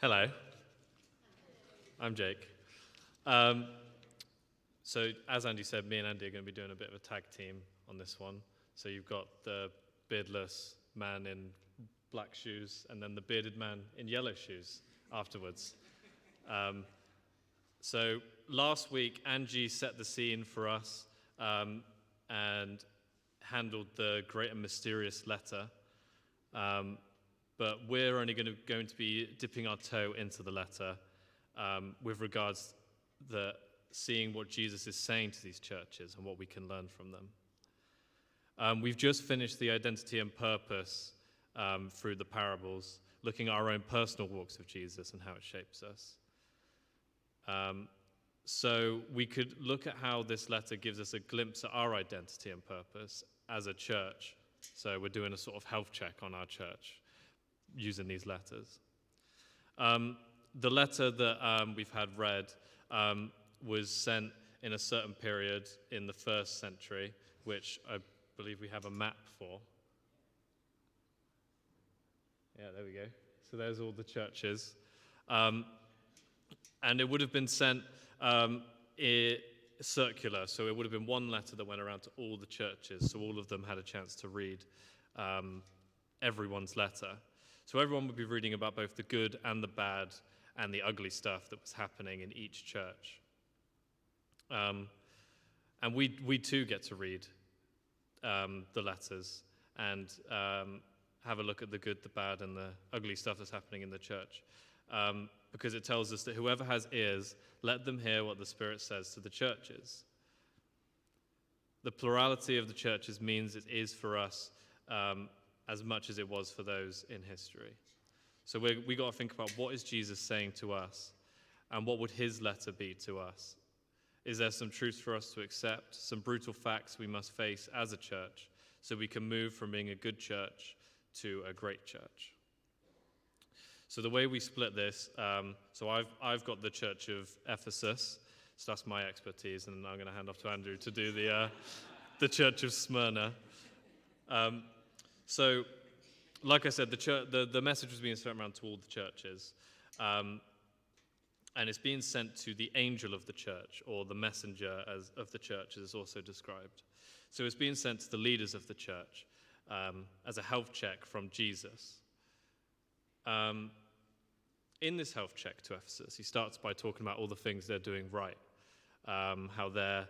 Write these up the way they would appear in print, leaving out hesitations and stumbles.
Hello, I'm Jake. So as Andy said, me and Andy are going to be doing a bit of a tag team on this one. So you've got the beardless man in black shoes and then the bearded man in yellow shoes afterwards. So last week, Angie set the scene for us and handled the great and mysterious letter. But we're only going to be dipping our toe into the letter with regards to seeing what Jesus is saying to these churches and what we can learn from them. We've just finished the identity and purpose through the parables, looking at our own personal walks with Jesus and how it shapes us. So we could look at how this letter gives us a glimpse at our identity and purpose as a church. So we're doing a sort of health check on our church using these letters. The letter that we've had read was sent in a certain period in the 1st century, which I believe we have a map for. Yeah, there we go. So there's all the churches. And it would have been sent circular, so it would have been one letter that went around to all the churches, so all of them had a chance to read everyone's letter. So everyone would be reading about both the good and the bad and the ugly stuff that was happening in each church. And we too get to read the letters and have a look at the good, the bad, and the ugly stuff that's happening in the church. Because it tells us that whoever has ears, let them hear what the Spirit says to the churches. The plurality of the churches means it is for us as much as it was for those in history. So we got to think about, what is Jesus saying to us, and what would his letter be to us? Is there some truth for us to accept, some brutal facts we must face as a church, so we can move from being a good church to a great church? So the way we split this, so I've got the Church of Ephesus, so that's my expertise, and I'm going to hand off to Andrew to do the Church of Smyrna. So, like I said, the message was being sent around to all the churches, and it's being sent to the angel of the church, or the messenger of the church, as it's also described. So it's being sent to the leaders of the church as a health check from Jesus. In this health check to Ephesus, he starts by talking about all the things they're doing right, how they're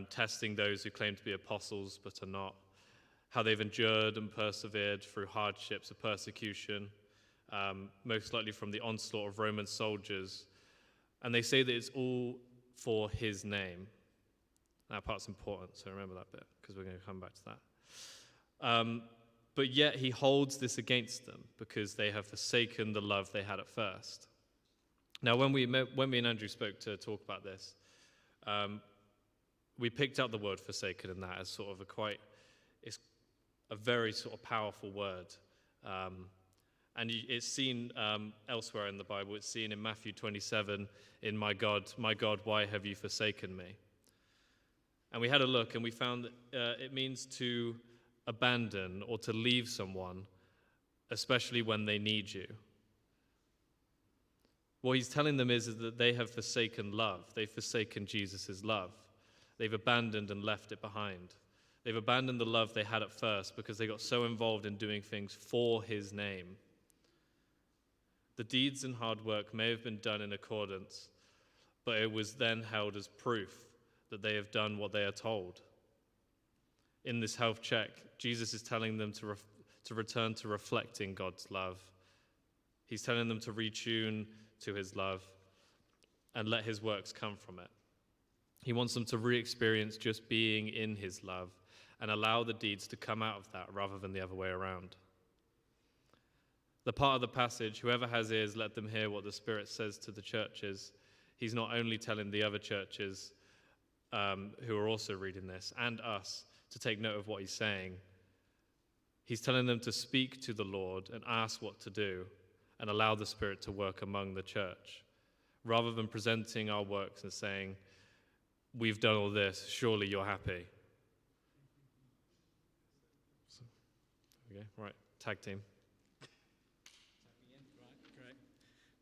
testing those who claim to be apostles but are not, how they've endured and persevered through hardships of persecution, most likely from the onslaught of Roman soldiers. And they say that it's all for his name. That part's important, so remember that bit, because we're going to come back to that. But yet he holds this against them because they have forsaken the love they had at first. Now, when me and Andrew spoke to talk about this, we picked up the word forsaken in that as sort of it's a very sort of powerful word. And it's seen elsewhere in the Bible. It's seen in Matthew 27, in my God, why have you forsaken me? And we had a look and we found that it means to abandon or to leave someone, especially when they need you. What he's telling them is that they have forsaken love. They've forsaken Jesus' love. They've abandoned and left it behind. They've abandoned the love they had at first because they got so involved in doing things for his name. The deeds and hard work may have been done in accordance, but it was then held as proof that they have done what they are told. In this health check, Jesus is telling them to return to reflecting God's love. He's telling them to retune to his love and let his works come from it. He wants them to re-experience just being in his love and allow the deeds to come out of that rather than the other way around. The part of the passage, whoever has ears, let them hear what the Spirit says to the churches. He's not only telling the other churches who are also reading this and us to take note of what he's saying. He's telling them to speak to the Lord and ask what to do and allow the Spirit to work among the church, rather than presenting our works and saying, we've done all this, surely you're happy. So, there we go. Right, tag team.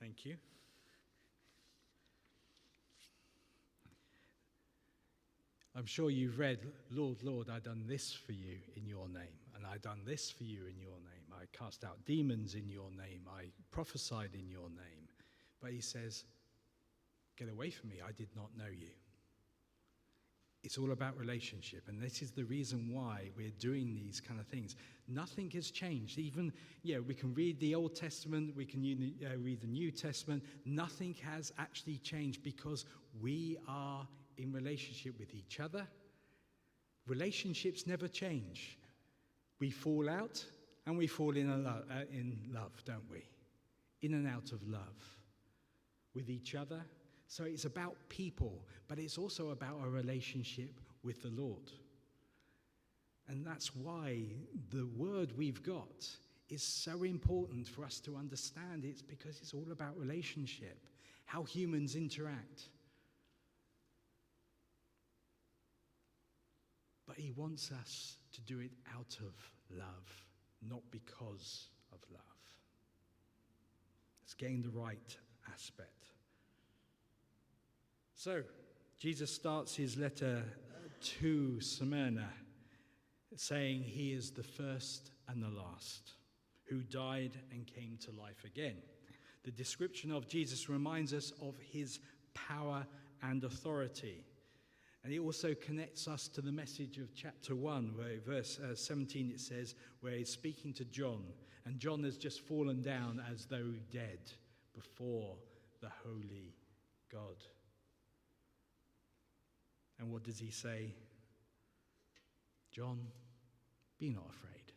Thank you. I'm sure you've read, Lord, Lord, I done this for you in your name, and I done this for you in your name. I cast out demons in your name. I prophesied in your name. But he says, get away from me. I did not know you. It's all about relationship, and this is the reason why we're doing these kind of things. Nothing has changed. Even, we can read the Old Testament, we can read the New Testament. Nothing has actually changed because we are in relationship with each other. Relationships never change. We fall out and we fall in love, don't we? In and out of love with each other. So it's about people, but it's also about a relationship with the Lord. And that's why the word we've got is so important for us to understand. It's because it's all about relationship, how humans interact. But he wants us to do it out of love, not because of love. It's getting the right aspect. So, Jesus starts his letter to Smyrna saying he is the first and the last, who died and came to life again. The description of Jesus reminds us of his power and authority. And it also connects us to the message of chapter 1, where verse 17 it says, where he's speaking to John, and John has just fallen down as though dead before the holy God. And what does he say? John, be not afraid.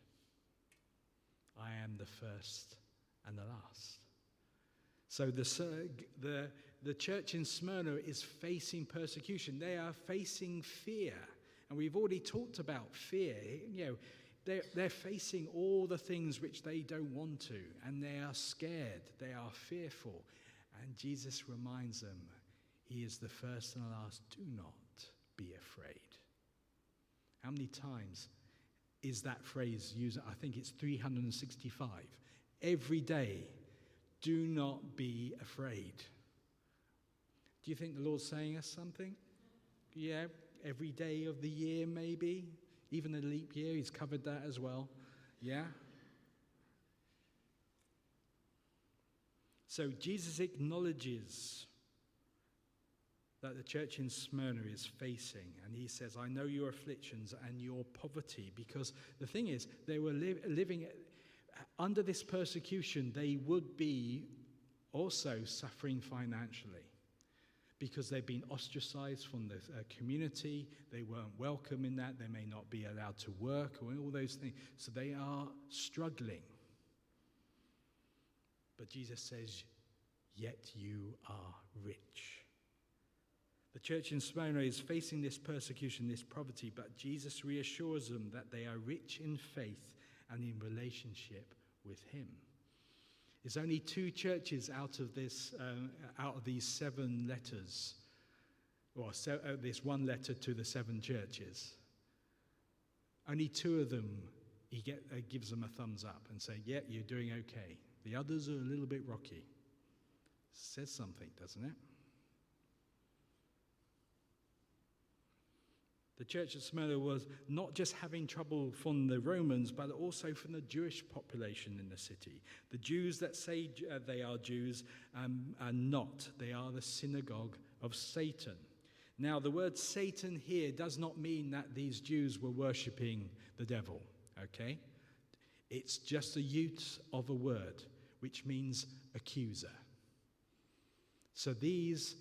I am the first and the last. So the church in Smyrna is facing persecution. They are facing fear. And we've already talked about fear. They're facing all the things which they don't want to. And they are scared. They are fearful. And Jesus reminds them, he is the first and the last. Do not be afraid. How many times is that phrase used? I think it's 365. Every day, do not be afraid. Do you think the Lord's saying us something? Yeah, every day of the year maybe. Even a leap year, he's covered that as well. Yeah? So Jesus acknowledges that the church in Smyrna is facing. And he says, I know your afflictions and your poverty. Because the thing is, they were living under this persecution. They would be also suffering financially. Because they've been ostracized from the community. They weren't welcome in that. They may not be allowed to work or all those things. So they are struggling. But Jesus says, yet you are rich. The church in Smyrna is facing this persecution, this poverty, but Jesus reassures them that they are rich in faith and in relationship with him. There's only 2 churches out of these 7 letters, or this one letter to the 7 churches. Only 2 of them, he gives them a thumbs up and say, yeah, you're doing okay. The others are a little bit rocky. Says something, doesn't it? The church of Smyrna was not just having trouble from the Romans, but also from the Jewish population in the city. The Jews that say they are Jews are not. They are the synagogue of Satan. Now, the word Satan here does not mean that these Jews were worshipping the devil, okay? It's just a use of a word, which means accuser. So these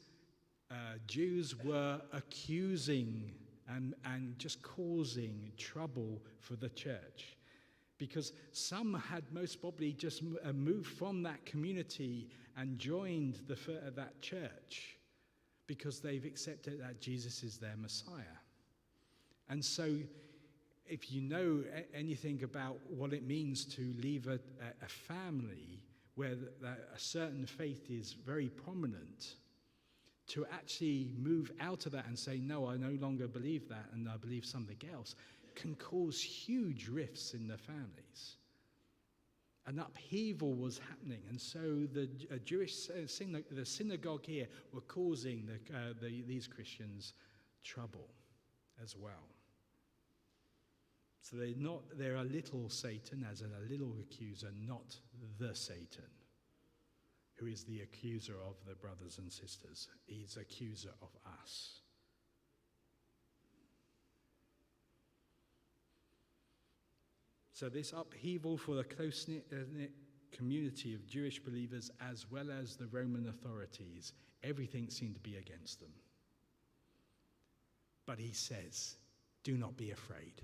Jews were accusing and just causing trouble for the church. Because some had most probably just moved from that community and joined that church because they've accepted that Jesus is their Messiah. And so if you know anything about what it means to leave a family where a certain faith is very prominent, to actually move out of that and say, no, I no longer believe that and I believe something else, can cause huge rifts in the families. An upheaval was happening, and so the Jewish the synagogue here were causing these Christians trouble as well. So they're a little Satan, as in a little accuser, not the Satan, who is the accuser of the brothers and sisters. He's accuser of us. So this upheaval for the close-knit community of Jewish believers as well as the Roman authorities, everything seemed to be against them. But he says, do not be afraid.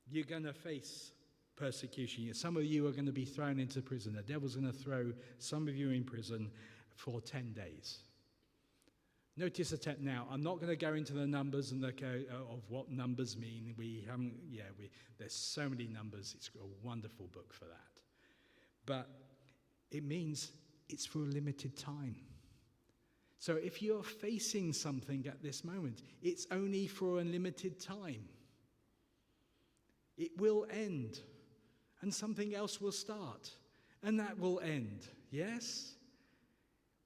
You're going to face persecution. Some of you are going to be thrown into prison. The devil's going to throw some of you in prison for 10 days. Notice the now. I'm not going to go into the numbers and of what numbers mean. There's so many numbers. It's a wonderful book for that. But it means it's for a limited time. So if you're facing something at this moment, it's only for a limited time. It will end, and something else will start, and that will end. Yes?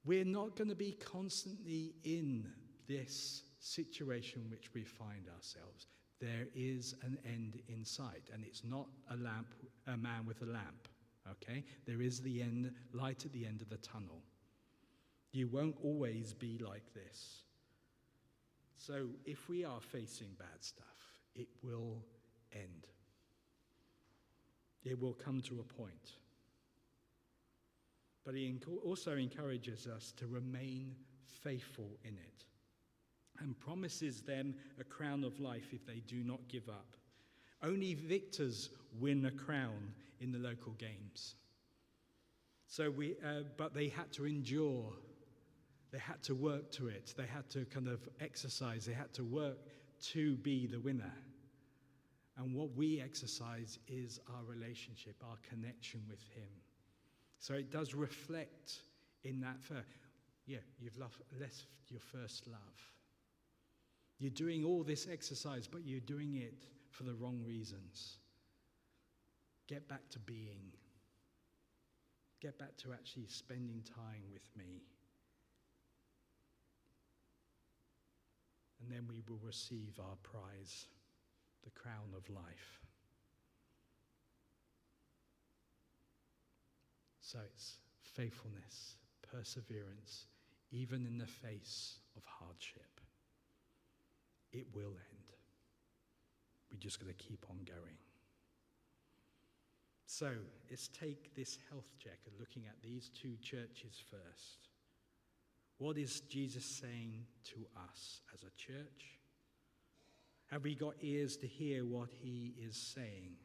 We're not going to be constantly in this situation which we find ourselves. There is an end in sight, and it's not a man with a lamp, okay? There is the end, light at the end of the tunnel. You won't always be like this. So if we are facing bad stuff, it will end. It will come to a point. But he also encourages us to remain faithful in it and promises them a crown of life if they do not give up. Only victors win a crown in the local games. But they had to endure. They had to work to it. They had to kind of exercise. They had to work to be the winner. And what we exercise is our relationship, our connection with him. So it does reflect in that, you've left your first love. You're doing all this exercise, but you're doing it for the wrong reasons. Get back to being. Get back to actually spending time with me. And then we will receive our prize, the crown of life. So it's faithfulness, perseverance, even in the face of hardship. It will end. We're just going to keep on going. So let's take this health check and looking at these two churches first. What is Jesus saying to us as a church? Have we got ears to hear what he is saying?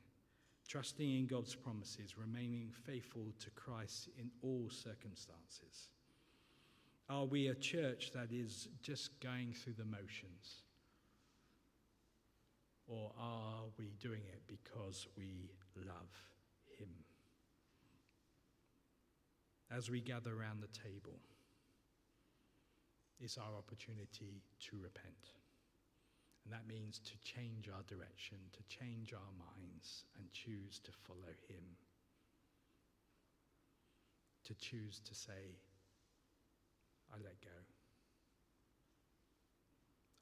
Trusting in God's promises, remaining faithful to Christ in all circumstances. Are we a church that is just going through the motions? Or are we doing it because we love him? As we gather around the table, it's our opportunity to repent. And that means to change our direction, to change our minds, and choose to follow him. To choose to say, I let go.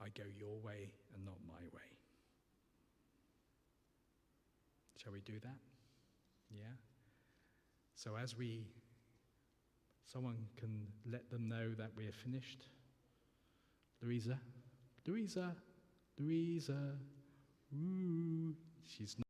I go your way and not my way. Shall we do that? Yeah? So as someone can let them know that we're finished. Louisa, ooh, she's not.